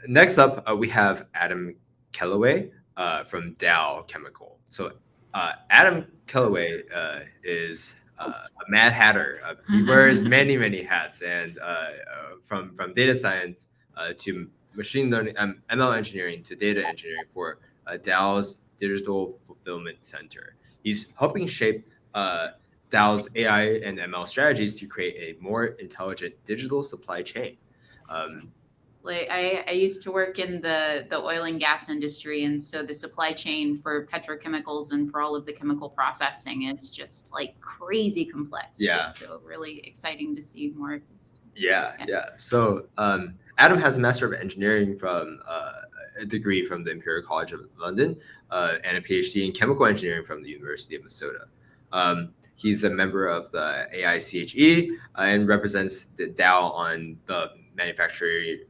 Next up, we have Adam Kellaway from Dow Chemical. So Adam Kellaway is a mad hatter. He wears many, many hats, and from data science to machine learning, ML engineering to data engineering for Dow's Digital Fulfillment Center. He's helping shape Dow's AI and ML strategies to create a more intelligent digital supply chain. Like I used to work in the oil and gas industry, and so the supply chain for petrochemicals and for all of the chemical processing is just like crazy complex. Yeah. So really exciting to see more of this. Yeah. So Adam has a Master of Engineering from a degree from the Imperial College of London and a PhD in Chemical Engineering from the University of Minnesota. He's a member of the AICHE and represents the Dow on the Manufacturing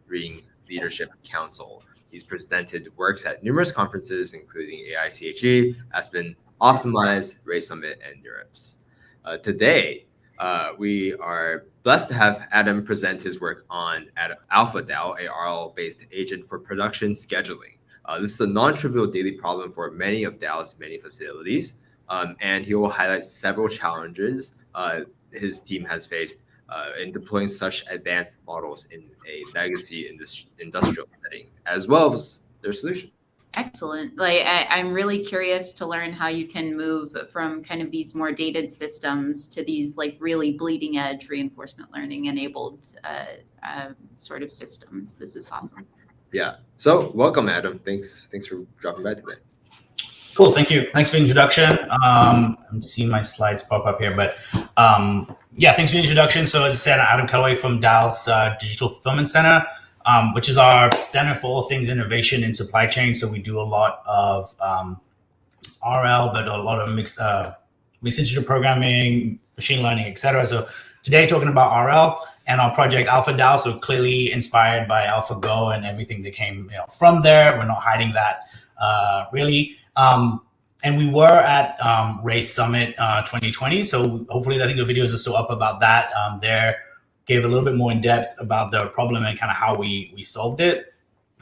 Leadership Council. He's presented works at numerous conferences, including AICHE, Aspen, Optimize, Ray Summit, and NeurIPS. Today, we are blessed to have Adam present his work on AlphaDow, a RL-based agent for production scheduling. This is a non-trivial daily problem for many of Dow's many facilities, and he will highlight several challenges his team has faced in deploying such advanced models in a legacy industrial setting, as well as their solution. Excellent. Like I'm really curious to learn how you can move from kind of these more dated systems to these like really bleeding edge reinforcement learning enabled sort of systems. This is awesome. Yeah. So welcome, Adam. Thanks for dropping by today. Cool. Thank you. Thanks for the introduction. I'm seeing my slides pop up here, but yeah, thanks for the introduction. So as I said, Adam Kellaway from Dow's Digital Fulfillment Center, which is our center for all things innovation in supply chain. So we do a lot of RL, but a lot of mixed integer programming, machine learning, etc. So today talking about RL and our project AlphaDow. So clearly inspired by AlphaGo and everything that came from there. We're not hiding that really. And we were at Ray Summit 2020. So hopefully I think the videos are still up about that. There gave a little bit more in depth about the problem and kind of how we solved it.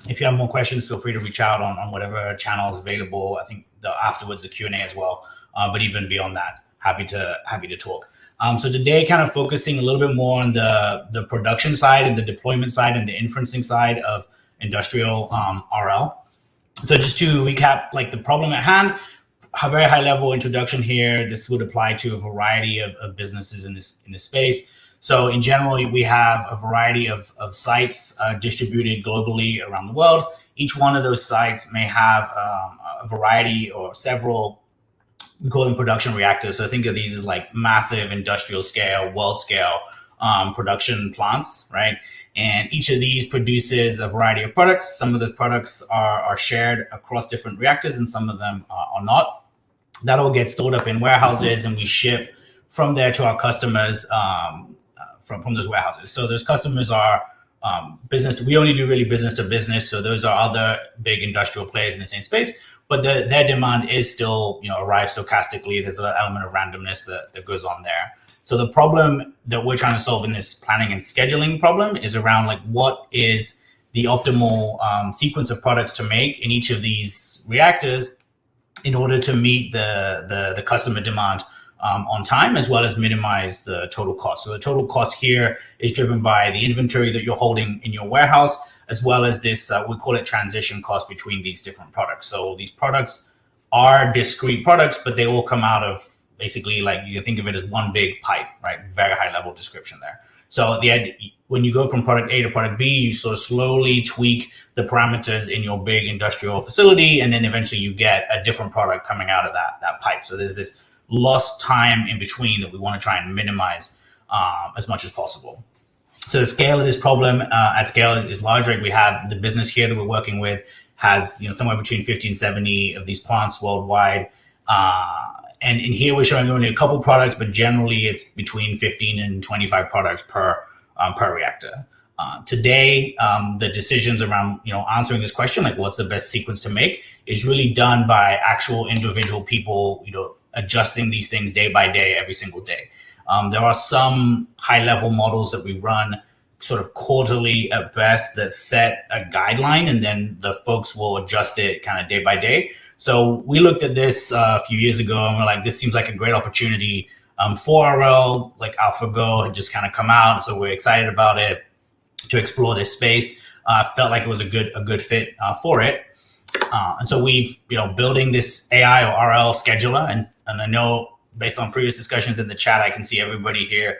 If you have more questions, feel free to reach out on whatever channel is available. I think afterwards the Q&A as well. But even beyond that, happy to talk. So today kind of focusing a little bit more on the production side and the deployment side and the inferencing side of industrial RL. So just to recap, like the problem at hand, a very high level introduction here. This would apply to a variety of businesses in this space. So in general, we have a variety of sites distributed globally around the world. Each one of those sites may have a variety or several, we call them production reactors. So think of these as like massive industrial scale, world scale production plants, right? And each of these produces a variety of products. Some of those products are shared across different reactors and some of them are not. That all gets stored up in warehouses and we ship from there to our customers from those warehouses. So those customers are we only do really business to business. So those are other big industrial players in the same space, but their demand is still, arrives stochastically. There's an element of randomness that goes on there. So the problem that we're trying to solve in this planning and scheduling problem is around like what is the optimal sequence of products to make in each of these reactors in order to meet the customer demand on time, as well as minimize the total cost. So the total cost here is driven by the inventory that you're holding in your warehouse, as well as this, we call it transition cost between these different products. So these products are discrete products, but they all come out of basically like you can think of it as one big pipe, right? Very high level description there. So when you go from product A to product B, you sort of slowly tweak the parameters in your big industrial facility, and then eventually you get a different product coming out of that pipe. So there's this lost time in between that we want to try and minimize as much as possible. So the scale of this problem at scale is large. Right? We have the business here that we're working with has somewhere between 50 and 70 of these plants worldwide. And in here we're showing only a couple products, but generally it's between 15 and 25 products per reactor. Today, the decisions around answering this question, like what's the best sequence to make, is really done by actual individual people, adjusting these things day by day, every single day. There are some high-level models that we run sort of quarterly at best that set a guideline, and then the folks will adjust it kind of day by day. So we looked at this a few years ago, and we're like, this seems like a great opportunity for RL. Like AlphaGo had just kind of come out, so we're excited about it to explore this space. Felt like it was a good fit for it. And so we've, building this AI or RL scheduler, and I know based on previous discussions in the chat, I can see everybody here,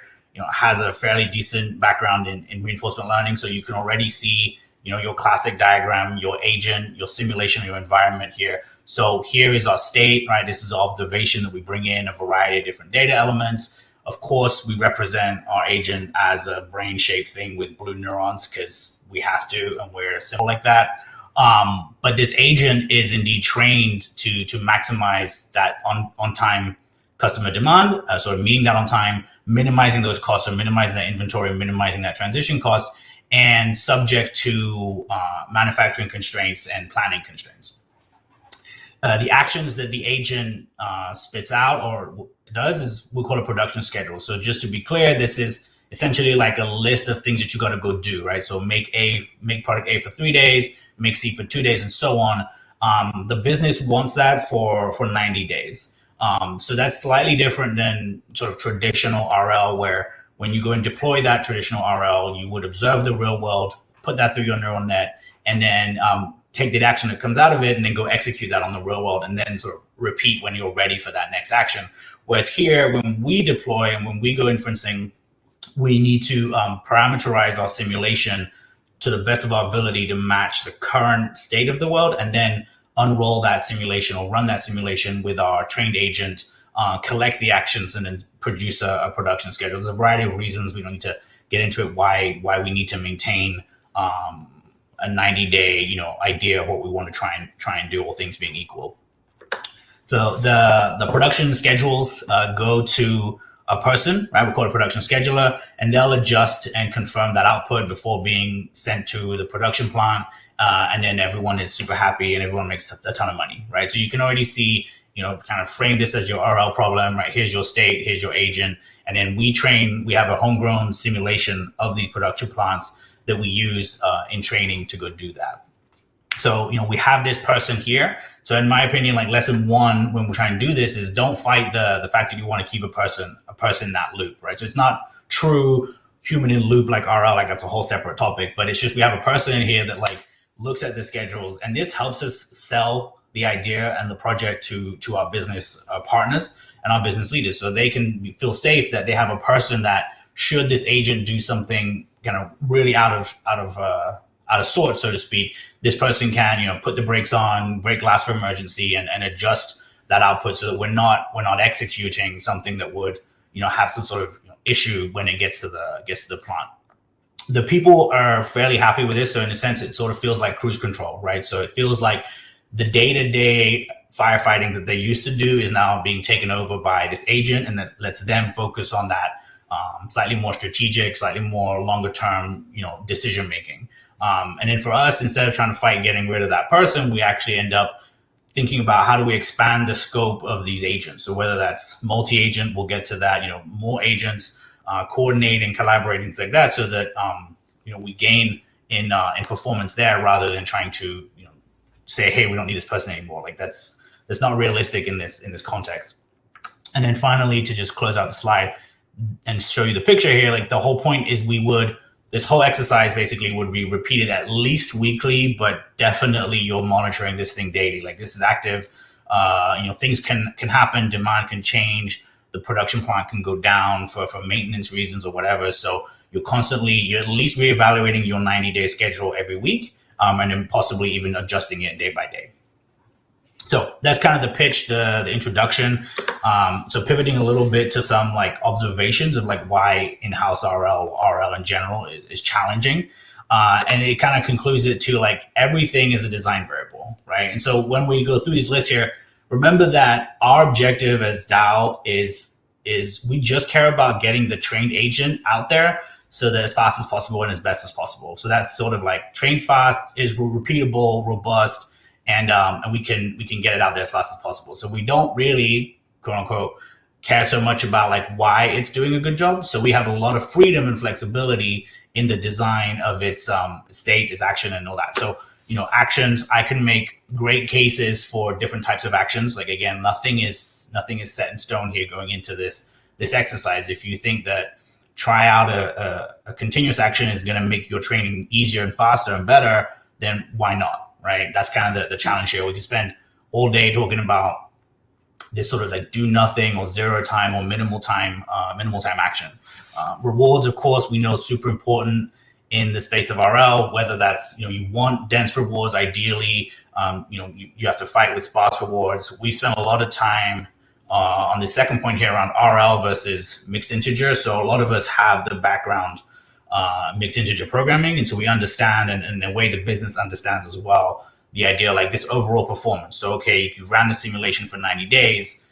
has a fairly decent background in reinforcement learning. So you can already see, your classic diagram, your agent, your simulation, your environment here. So here is our state, right? This is observation that we bring in a variety of different data elements. Of course, we represent our agent as a brain-shaped thing with blue neurons because we have to, and we're simple like that. But this agent is indeed trained to maximize that on-time customer demand, sort of meeting that on time, minimizing those costs, or minimizing that inventory, minimizing that transition cost, and subject to manufacturing constraints and planning constraints. The actions that the agent spits out or does is we call a production schedule. So just to be clear, this is essentially like a list of things that you got to go do, right? So make product A for 3 days, make C for 2 days, and so on. The business wants that for 90 days. So that's slightly different than sort of traditional RL, where when you go and deploy that traditional RL, you would observe the real world, put that through your neural net, and then take the action that comes out of it and then go execute that on the real world, and then sort of repeat when you're ready for that next action. Whereas here, when we deploy and when we go inferencing, we need to parameterize our simulation to the best of our ability to match the current state of the world, and then unroll that simulation or run that simulation with our trained agent, collect the actions, and then produce a production schedule. There's a variety of reasons. We don't need to get into it why we need to maintain a 90-day idea of what we want to try and do, all things being equal. So the production schedules go to a person, right? We call it a production scheduler, and they'll adjust and confirm that output before being sent to the production plant. And then everyone is super happy and everyone makes a ton of money, right? So you can already see, kind of frame this as your RL problem, right? Here's your state, here's your agent. And then we have a homegrown simulation of these production plants that we use in training to go do that. So, we have this person here. So in my opinion, like lesson one, when we're trying to do this, is don't fight the fact that you want to keep a person in that loop, right? So it's not true human in loop like RL, like that's a whole separate topic, but it's just, we have a person in here that like looks at the schedules, and this helps us sell the idea and the project to our business partners and our business leaders, so they can feel safe that they have a person that, should this agent do something kind of really out of sorts, so to speak, this person can put the brakes on, break glass for emergency, and adjust that output so that we're not executing something that would have some sort of issue when it gets to the plant. The people are fairly happy with this. So in a sense, it sort of feels like cruise control, right? So it feels like the day-to-day firefighting that they used to do is now being taken over by this agent, and that lets them focus on that slightly more strategic, slightly more longer-term, decision-making. And then for us, instead of trying to fight getting rid of that person, we actually end up thinking about how do we expand the scope of these agents. So whether that's multi-agent, we'll get to that, more agents, coordinate and collaborate, things like that, so that we gain in performance there, rather than trying to say, hey, we don't need this person anymore. Like that's not realistic in this context. And then finally, to just close out the slide and show you the picture here, like the whole point is this whole exercise basically would be repeated at least weekly, but definitely you're monitoring this thing daily. Like this is active. Things can happen, demand can change. The production plant can go down for maintenance reasons or whatever. So you're at least reevaluating your 90-day schedule every week, and then possibly even adjusting it day by day. So that's kind of the pitch, the introduction. So pivoting a little bit to some like observations of like why in-house RL in general is challenging. And it kind of concludes it to like everything is a design variable, right? And so when we go through these lists here, remember that our objective as DAO is we just care about getting the trained agent out there so that as fast as possible and as best as possible. So that's sort of like trains fast, is repeatable, robust, and we can get it out there as fast as possible. So we don't really, quote unquote, care so much about like why it's doing a good job. So we have a lot of freedom and flexibility in the design of its state, its action, and all that. So, you know, actions, I can make great cases for different types of actions. Like, again, nothing is set in stone here going into this exercise. If you think that try out a continuous action is going to make your training easier and faster and better, then why not, right? That's kind of the challenge here. We can spend all day talking about this sort of like do nothing or zero time or minimal time action. Rewards, of course, we know super important in the space of RL, whether that's, you know, you want dense rewards, ideally, you know, you have to fight with sparse rewards. We spent a lot of time on the second point here around RL versus mixed integer. So a lot of us have the background mixed integer programming. And so we understand, and in a way the business understands as well, the idea like this overall performance. So, okay, you ran the simulation for 90 days.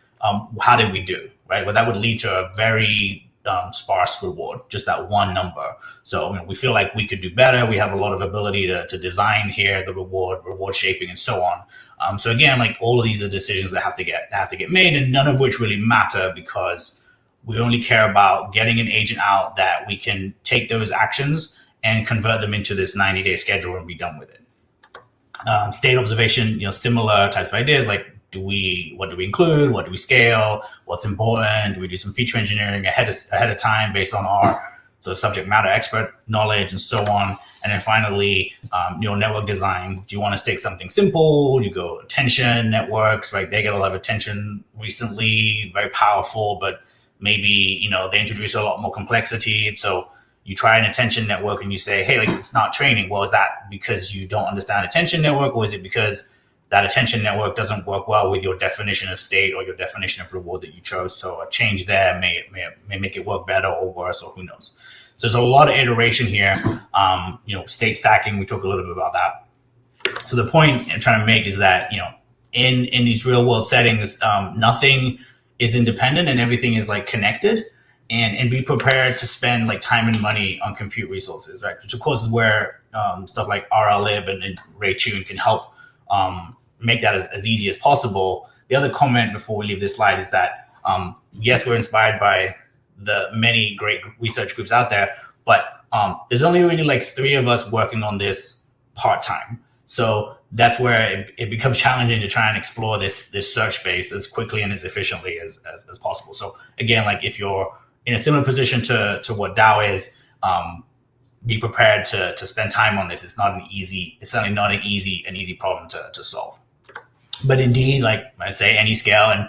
How did we do, right? Well, that would lead to a very sparse reward, just that one number. So, you know, we feel like we could do better. We have a lot of ability to design here, the reward shaping, and so on. So again, like all of these are decisions that have to get made, and none of which really matter because we only care about getting an agent out that we can take those actions and convert them into this 90-day schedule and be done with it. State observation, you know, similar types of ideas like what do we include? What do we scale? What's important? Do we do some feature engineering ahead of time based on our sort of subject matter expert knowledge and so on? And then finally, neural network design. Do you want to stick something simple? Do you go attention networks, right? They get a lot of attention recently, very powerful, but maybe, you know, they introduce a lot more complexity. And so you try an attention network and you say, hey, like it's not training. Well, is that because you don't understand attention network, or is it because that attention network doesn't work well with your definition of state or your definition of reward that you chose? So a change there may make it work better or worse, or who knows. So there's a lot of iteration here. You know, state stacking, we talk a little bit about that. So the point I'm trying to make is that, you know, in these real world settings, nothing is independent and everything is like connected. And be prepared to spend like time and money on compute resources, right? Which of course is where stuff like RLLib and Ray Tune can help make that as easy as possible. The other comment before we leave this slide is that, yes, we're inspired by the many great research groups out there, but there's only really like 3 of us working on this part-time. So that's where it becomes challenging to try and explore this search space as quickly and as efficiently as possible. So again, like if you're in a similar position to what Dow is, be prepared to spend time on this. It's certainly not an easy problem to solve. But indeed, like I say, any scale, and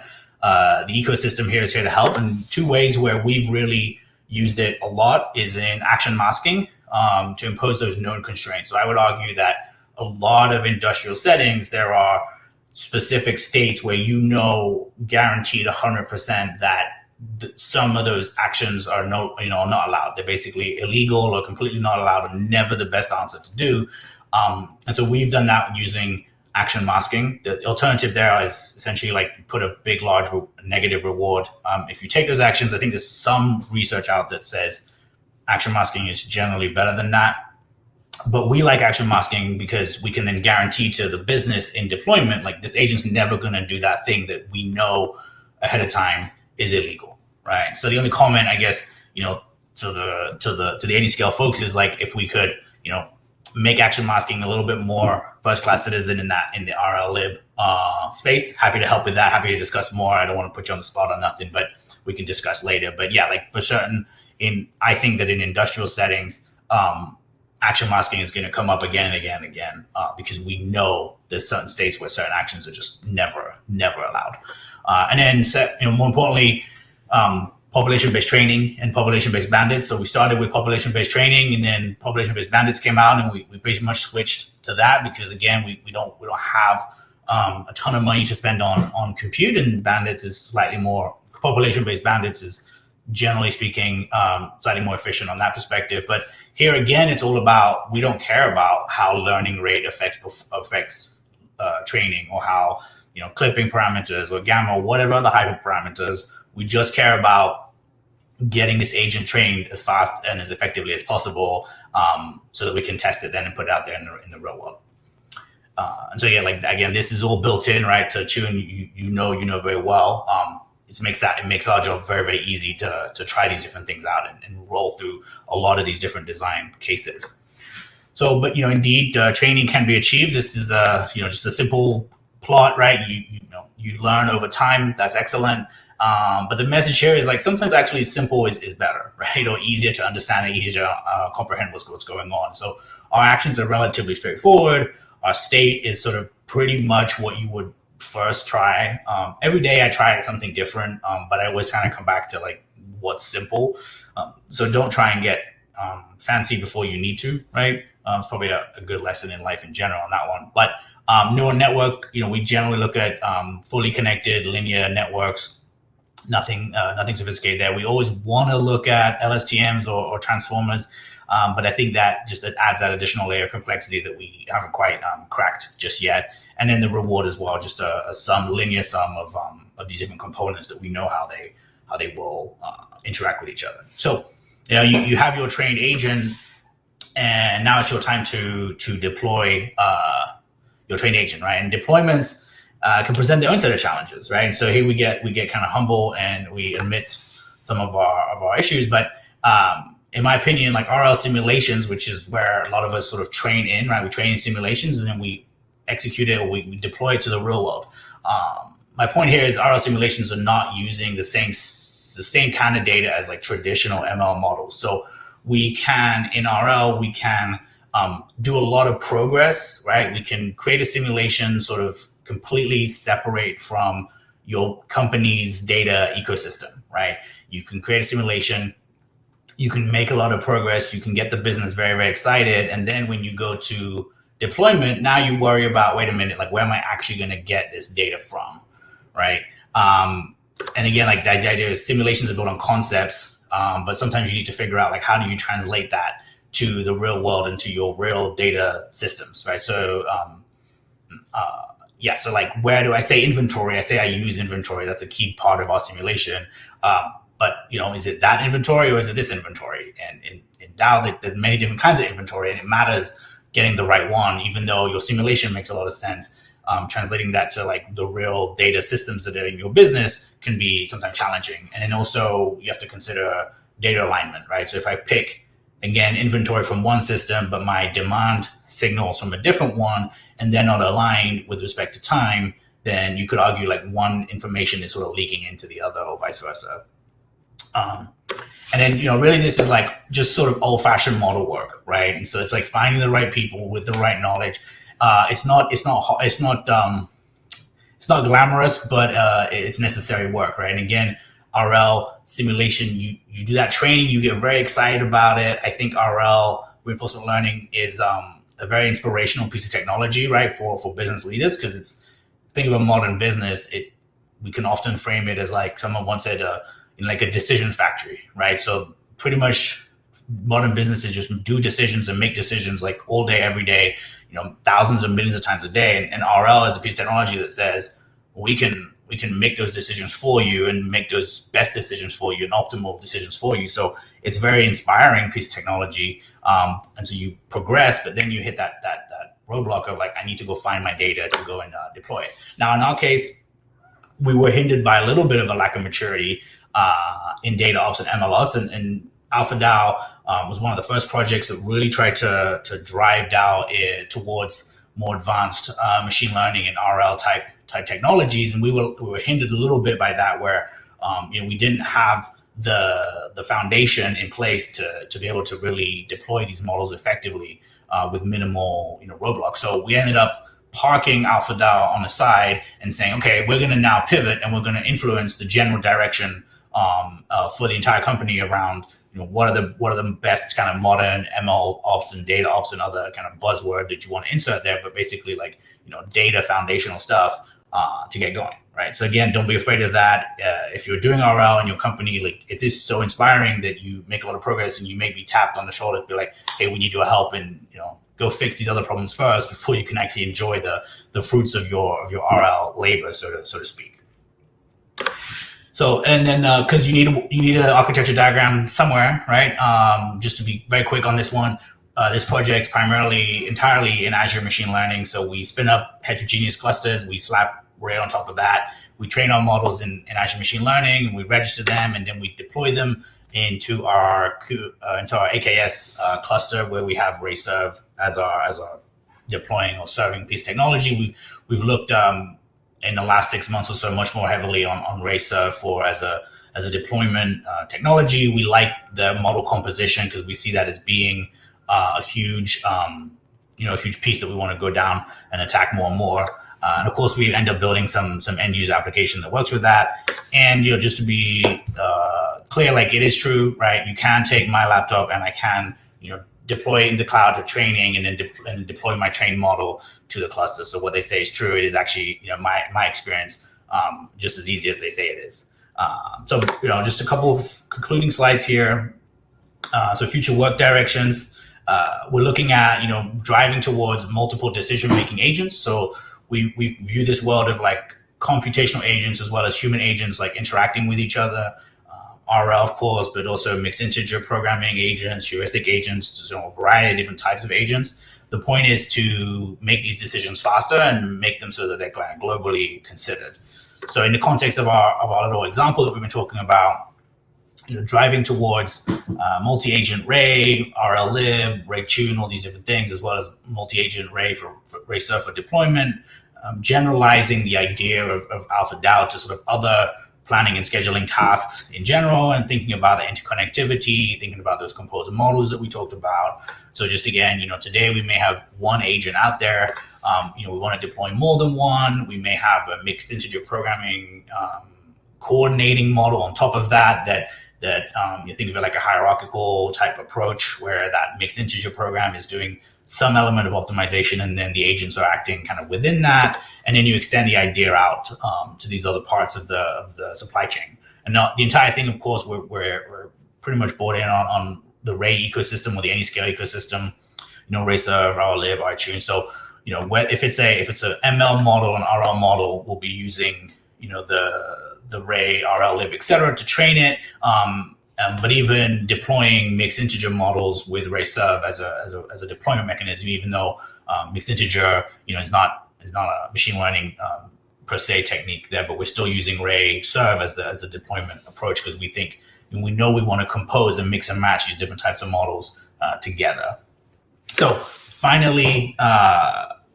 the ecosystem here is here to help. And 2 ways where we've really used it a lot is in action masking to impose those known constraints. So I would argue that a lot of industrial settings, there are specific states where you know guaranteed 100% that some of those actions are not allowed. They're basically illegal or completely not allowed, and never the best answer to do. And so we've done that using action masking. The alternative there is essentially like put a big, large negative reward. If you take those actions, I think there's some research out that says action masking is generally better than that. But we like action masking because we can then guarantee to the business in deployment, like this agent's never going to do that thing that we know ahead of time is illegal, right? So the only comment, I guess, you know, to the any scale folks is like if we could, you know, make action masking a little bit more first class citizen in the RLLib space. Happy to help with that. Happy to discuss more. I don't want to put you on the spot on nothing, but we can discuss later. But yeah, like for certain, I think that in industrial settings, action masking is going to come up again and again and again because we know there's certain states where certain actions are just never allowed. And then, more importantly, population-based training and population-based bandits. So we started with population-based training, and then population-based bandits came out, and we pretty much switched to that because again, we don't have a ton of money to spend on compute, and bandits is slightly more. Population-based bandits is generally speaking slightly more efficient on that perspective. But here again, it's all about we don't care about how learning rate affects training, or how clipping parameters or gamma or whatever other hyperparameters. We just care about getting this agent trained as fast and as effectively as possible, so that we can test it then and put it out there in the real world. And so yeah, like again, this is all built in, right, to Tune. You know very well. it makes our job very, very easy to try these different things out and roll through a lot of these different design cases. So, but indeed, training can be achieved. This is just a simple plot, right? You learn over time. That's excellent. But the message here is like sometimes actually simple is better, right? Or easier to understand and easier to comprehend what's going on. So our actions are relatively straightforward. Our state is sort of pretty much what you would first try. Every day I try something different, but I always kind of come back to like what's simple. So don't try and get fancy before you need to, right? It's probably a good lesson in life in general on that one. But neural network, we generally look at fully connected linear networks. Nothing sophisticated there. We always want to look at LSTMs or transformers, but I think that just adds that additional layer of complexity that we haven't quite cracked just yet. And then the reward as well, just a linear sum of these different components that we know how they will interact with each other. So you have your trained agent, and now it's your time to deploy your trained agent, right? And deployments can present their own set of challenges, right? And so here we get kind of humble and we admit some of our issues. But in my opinion, like RL simulations, which is where a lot of us sort of train in, right? We train in simulations and then we execute it or we deploy it to the real world. My point here is RL simulations are not using the same kind of data as like traditional ML models. So we can, in RL, we can do a lot of progress, right? We can create a simulation sort of completely separate from your company's data ecosystem, right? You can create a simulation, you can make a lot of progress, you can get the business very, very excited. And then when you go to deployment, now you worry about, wait a minute, like where am I actually going to get this data from, right? And again, like the idea is simulations are built on concepts, but sometimes you need to figure out like how do you translate that to the real world and to your real data systems, right? So so like where do I say inventory? I say I use inventory. That's a key part of our simulation. But is it that inventory or is it this inventory? And in DAO, there's many different kinds of inventory, and it matters getting the right one, even though your simulation makes a lot of sense. Translating that to like the real data systems that are in your business can be sometimes challenging. And then also you have to consider data alignment, right? So if I pick, again, inventory from one system, but my demand signals from a different one, and they're not aligned with respect to time, then you could argue like one information is sort of leaking into the other or vice versa. And then, really this is like just sort of old fashioned model work, right? And so it's like finding the right people with the right knowledge. It's not glamorous, but it's necessary work, right? And again, RL simulation, you do that training, you get very excited about it. I think RL, reinforcement learning, is a very inspirational piece of technology, right, for business leaders, because think of a modern business, we can often frame it as like someone once said, like a decision factory, right? So pretty much modern businesses just do decisions and make decisions like all day, every day, thousands of millions of times a day. And RL is a piece of technology that says we can make those decisions for you and make those best decisions for you and optimal decisions for you. So it's very inspiring piece of technology. And so you progress, but then you hit that roadblock of like, I need to go find my data to go and deploy it. Now, in our case, we were hindered by a little bit of a lack of maturity in data ops and MLOps, and AlphaDow was one of the first projects that really tried to drive DAO towards more advanced machine learning and RL type technologies, and we were hindered a little bit by that, where we didn't have the foundation in place to be able to really deploy these models effectively with minimal roadblocks. So we ended up parking AlphaDow on the side and saying, okay, we're going to now pivot and we're going to influence the general direction for the entire company around what are the best kind of modern ML ops and data ops and other kind of buzzword that you want to insert there, but basically like data foundational stuff to get going, right? So again, don't be afraid of that. If you're doing RL in your company, like it is so inspiring that you make a lot of progress, and you may be tapped on the shoulder to be like, hey, we need your help, and go fix these other problems first before you can actually enjoy the fruits of your RL labor, so to speak. So, and then because you need an architecture diagram somewhere, right? Just to be very quick on this one, this project entirely in Azure machine learning. So we spin up heterogeneous clusters, we slap Ray on top of that. We train our models in Azure Machine Learning, and we register them, and then we deploy them into our AKS cluster, where we have Ray Serve as our deploying or serving piece technology. We've looked in the last 6 months or so much more heavily on Ray Serve as a deployment technology. We like the model composition because we see that as being a huge piece that we want to go down and attack more and more. And of course, we end up building some end user application that works with that. And just to be clear, like, it is true, right? You can take my laptop and I can deploy it in the cloud for training, and then deploy my trained model to the cluster. So what they say is true. It is actually my experience just as easy as they say it is. So just a couple of concluding slides here. So future work directions. We're looking at driving towards multiple decision-making agents. So we view this world of like computational agents as well as human agents, like interacting with each other. RL, of course, but also mixed integer programming agents, heuristic agents, a variety of different types of agents. The point is to make these decisions faster and make them so that they're globally considered. So in the context of our little example that we've been talking about, driving towards multi-agent Ray, RLLib, Ray Tune, all these different things, as well as multi-agent Ray for Ray Serve for deployment, generalizing the idea of AlphaDow to sort of other planning and scheduling tasks in general, and thinking about the interconnectivity, thinking about those composer models that we talked about. So just again, today we may have one agent out there. We want to deploy more than one. We may have a mixed integer programming coordinating model on top of that you think of it like a hierarchical type approach, where that mixed integer program is doing some element of optimization, and then the agents are acting kind of within that. And then you extend the idea out to these other parts of the supply chain. And now the entire thing, of course, we're pretty much bought in on the Ray ecosystem, or the AnyScale ecosystem, Ray Serve, RLLib, Ray Tune. So, if it's a ML model, an RL model, we'll be using, the Ray, RLLib, et cetera, to train it. But even deploying mixed integer models with Ray Serve as a deployment mechanism, even though mixed integer, is not a machine learning per se technique there, but we're still using Ray Serve as the deployment approach, because we know we want to compose and mix and match these different types of models together. So finally,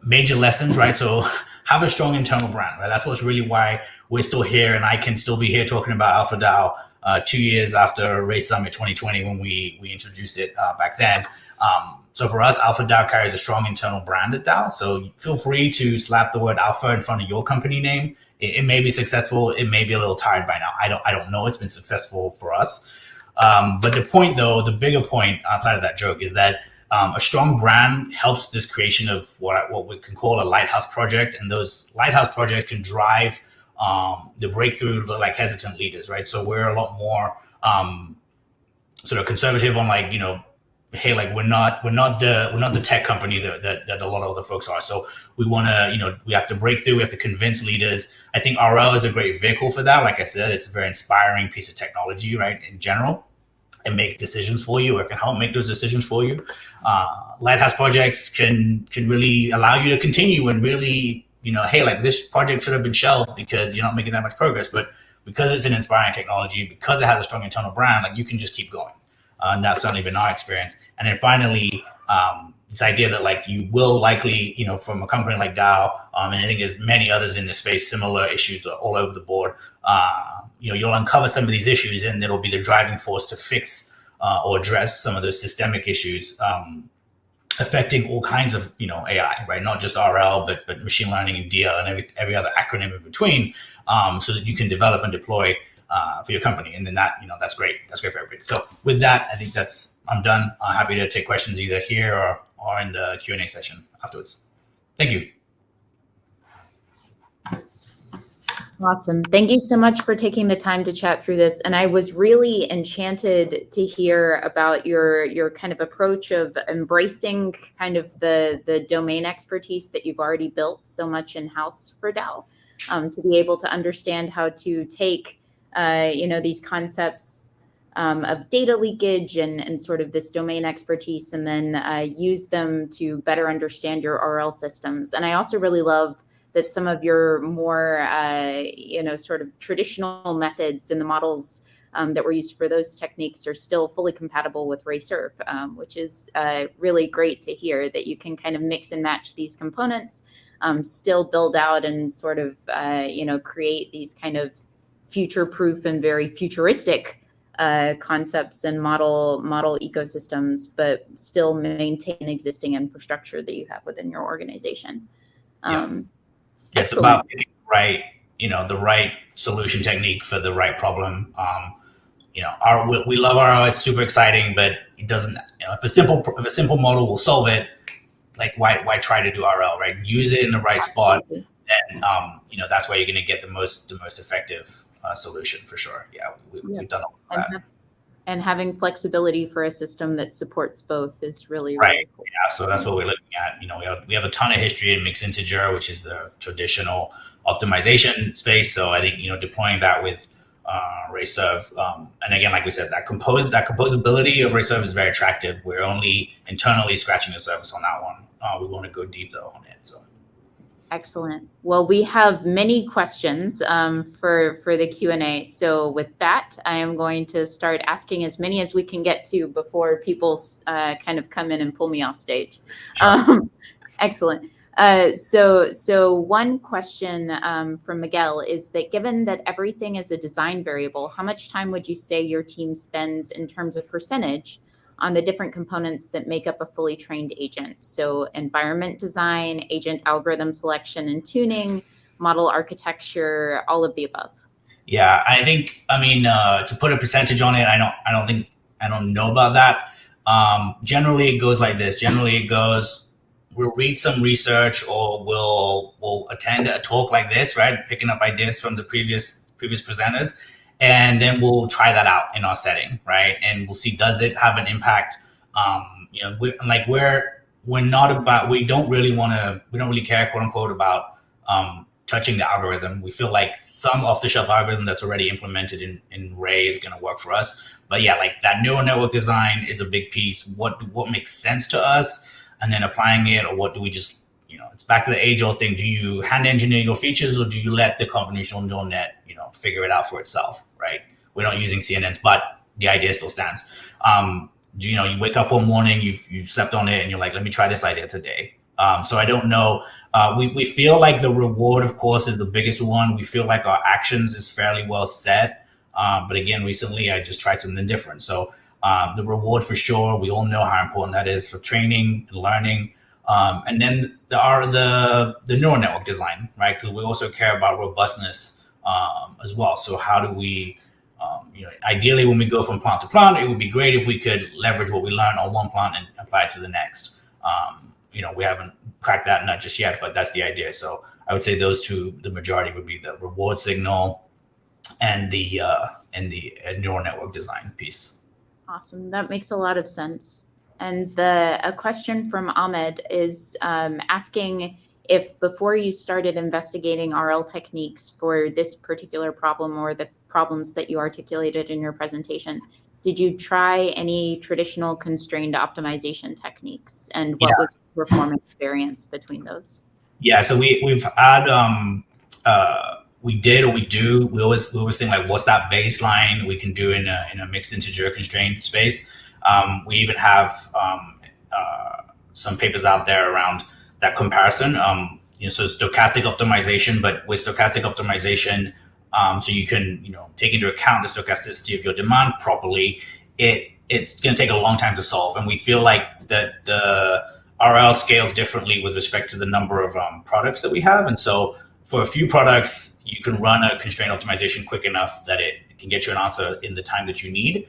major lessons, right? So have a strong internal brand, right? That's what's really why we're still here, and I can still be here talking about AlphaDow 2 years after Ray Summit 2020, when we introduced it back then. So for us, AlphaDow carries a strong internal brand at Dow. So feel free to slap the word Alpha in front of your company name. It may be successful. It may be a little tired by now. I don't know. It's been successful for us. But the point, though, the bigger point outside of that joke is that a strong brand helps this creation of what we can call a lighthouse project. And those lighthouse projects can drive the breakthrough like hesitant leaders, right? So we're a lot more sort of conservative on hey, we're not the tech company that a lot of other folks are. So we want to, we have to break through. We have to convince leaders. I think RL is a great vehicle for that. Like I said, it's a very inspiring piece of technology, right? In general, it makes decisions for you, or can help make those decisions for you. Lighthouse projects can really allow you to continue and really, hey, this project should have been shelved because you're not making that much progress. But because it's an inspiring technology, because it has a strong internal brand, you can just keep going. And that's certainly been our experience. And then finally, this idea that you will likely, from a company like Dow, and I think there's many others in this space, similar issues all over the board. You'll uncover some of these issues, and it'll be the driving force to fix or address some of those systemic issues affecting all kinds of AI, right? Not just RL, but machine learning and DL and every other acronym in between, so that you can develop and deploy for your company. And then that's great. That's great for everybody. So with that, I think I'm done. I'm happy to take questions either here or in the Q&A session afterwards. Thank you. Awesome. Thank you so much for taking the time to chat through this. And I was really enchanted to hear about your kind of approach of embracing kind of the domain expertise that you've already built so much in-house for Dow, to be able to understand how to take these concepts of data leakage and sort of this domain expertise, and then use them to better understand your RL systems. And I also really love that some of your more, sort of traditional methods in the models that were used for those techniques are still fully compatible with RayServe, which is really great to hear that you can kind of mix and match these components, still build out and sort of, create these kind of future-proof and very futuristic concepts and model ecosystems, but still maintain existing infrastructure that you have within your organization. It's about getting the right solution technique for the right problem. We love RL. It's super exciting, but it doesn't. If a simple model will solve it, like why try to do RL, right? Use it in the right spot, and that's where you're going to get the most effective solution for sure. Yeah, we've done all of that. And having flexibility for a system that supports both is really right. Cool. Yeah, so that's what we're looking at. We have a ton of history in mixed integer, which is the traditional optimization space. So I think deploying that with RayServe, and again, like we said, that composability of RayServe is very attractive. We're only internally scratching the surface on that one. We want to go deep though on it. So. Excellent. Well, we have many questions for the Q&A. So with that, I am going to start asking as many as we can get to before people kind of come in and pull me off stage. Sure. Excellent. So one question from Miguel is that given that everything is a design variable, how much time would you say your team spends in terms of percentage on the different components that make up a fully trained agent? So environment design, agent algorithm selection and tuning, model architecture, all of the above. Yeah, I think, to put a percentage on it, I don't know about that. Generally it goes like this. We'll read some research or we'll attend a talk like this, right? Picking up ideas from the previous presenters. And then we'll try that out in our setting, right? And we'll see, does it have an impact? We don't really care, quote unquote, about touching the algorithm. We feel like some off-the-shelf algorithm that's already implemented in Ray is going to work for us. But yeah, like that neural network design is a big piece. What makes sense to us, and then applying it, or what do we just, it's back to the age-old thing. Do you hand engineer your features, or do you let the convolutional neural net, figure it out for itself, right? We're not using CNNs, but the idea still stands. You wake up one morning, you've slept on it, and you're like, let me try this idea today. So I don't know. We feel like the reward, of course, is the biggest one. We feel like our actions is fairly well set. But again, recently I just tried something different. So the reward for sure, we all know how important that is for training and learning. And then there are the neural network design, right? Because we also care about robustness as well. So how do we, ideally when we go from plant to plant, it would be great if we could leverage what we learn on one plant and apply it to the next. We haven't cracked that nut just yet, but that's the idea. So I would say those two, the majority would be the reward signal and the neural network design piece. Awesome. That makes a lot of sense. And a question from Ahmed is asking if before you started investigating RL techniques for this particular problem or the problems that you articulated in your presentation, did you try any traditional constrained optimization techniques, and what was the performance variance between those? Yeah, so we've had we did or we do. We always think like, what's that baseline we can do in a mixed integer constrained space. We even have some papers out there around that comparison. So stochastic optimization, but with stochastic optimization, so you can take into account the stochasticity of your demand properly. It's going to take a long time to solve, and we feel like that the RL scales differently with respect to the number of products that we have. And so for a few products, you can run a constraint optimization quick enough that it can get you an answer in the time that you need.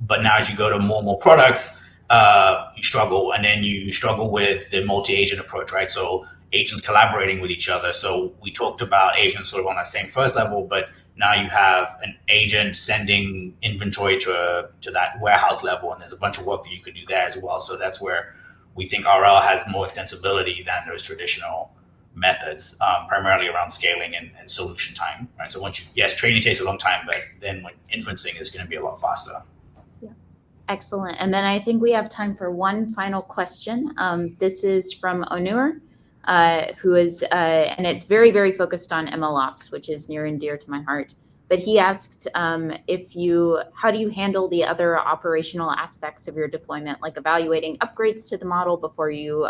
But now as you go to more products, you struggle, and then you struggle with the multi-agent approach, right? So agents collaborating with each other. So we talked about agents sort of on that same first level, but now you have an agent sending inventory to that warehouse level, and there's a bunch of work that you could do there as well. So that's where we think RL has more extensibility than those traditional methods, primarily around scaling and solution time, right? So training takes a long time, but then when inferencing is going to be a lot faster. Yeah, excellent. And then I think we have time for one final question. This is from Onur. who is, and it's very, very focused on MLOps, which is near and dear to my heart. But he asked how do you handle the other operational aspects of your deployment, like evaluating upgrades to the model before you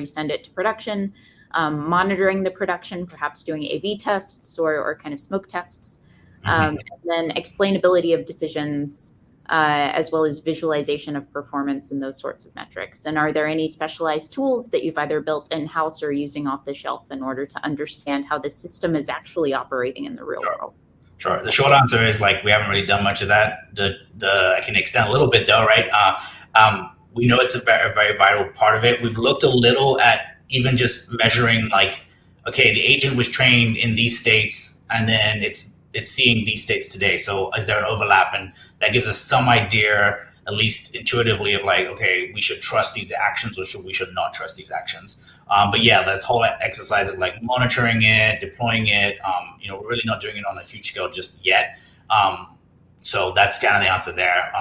send it to production, monitoring the production, perhaps doing A/B tests or kind of smoke tests, and then explainability of decisions, as well as visualization of performance and those sorts of metrics. And are there any specialized tools that you've either built in-house or using off the shelf in order to understand how the system is actually operating in the real world? Sure. The short answer is we haven't really done much of that. I can extend a little bit though, right? We know it's a very, very vital part of it. We've looked a little at even just measuring okay, the agent was trained in these states and then it's seeing these states today. So is there an overlap? And that gives us some idea, at least intuitively, of okay, we should trust these actions or we should not trust these actions. But yeah, this whole exercise of monitoring it, deploying it, we're really not doing it on a huge scale just yet. So that's kind of the answer there.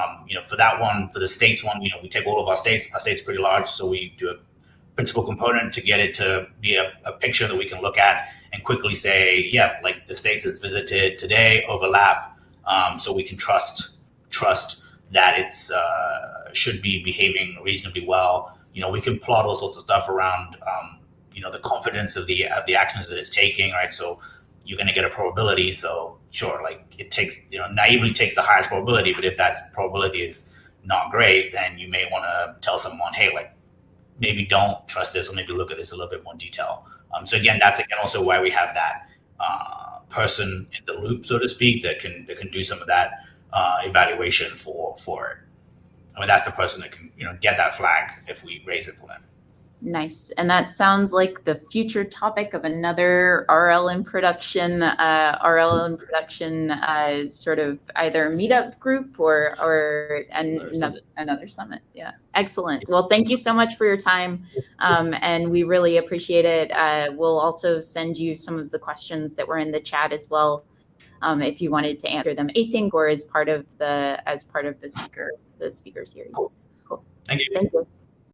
For that one, for the states one, we take all of our states. Our state's pretty large, so we do a principal component to get it to be a picture that we can look at and quickly say, yeah, the states it's visited today overlap, so we can trust that it's should be behaving reasonably well. We can plot all sorts of stuff around the confidence of the actions that it's taking, right? So you're going to get a probability. So sure, it takes naively takes the highest probability, but if that probability is not great, then you may want to tell someone, hey, maybe don't trust this, or maybe look at this a little bit more detail. So again, that's also why we have that person in the loop, so to speak, that can do some of that evaluation for it. I mean, that's the person that can get that flag if we raise it for them. Nice. And that sounds like the future topic of another RL in production sort of either meetup group or another summit. Yeah. Excellent. Well, thank you so much for your time. And we really appreciate it. We'll also send you some of the questions that were in the chat as well, if you wanted to answer them async or as part of the speaker series. Cool. Thank you. Thank you.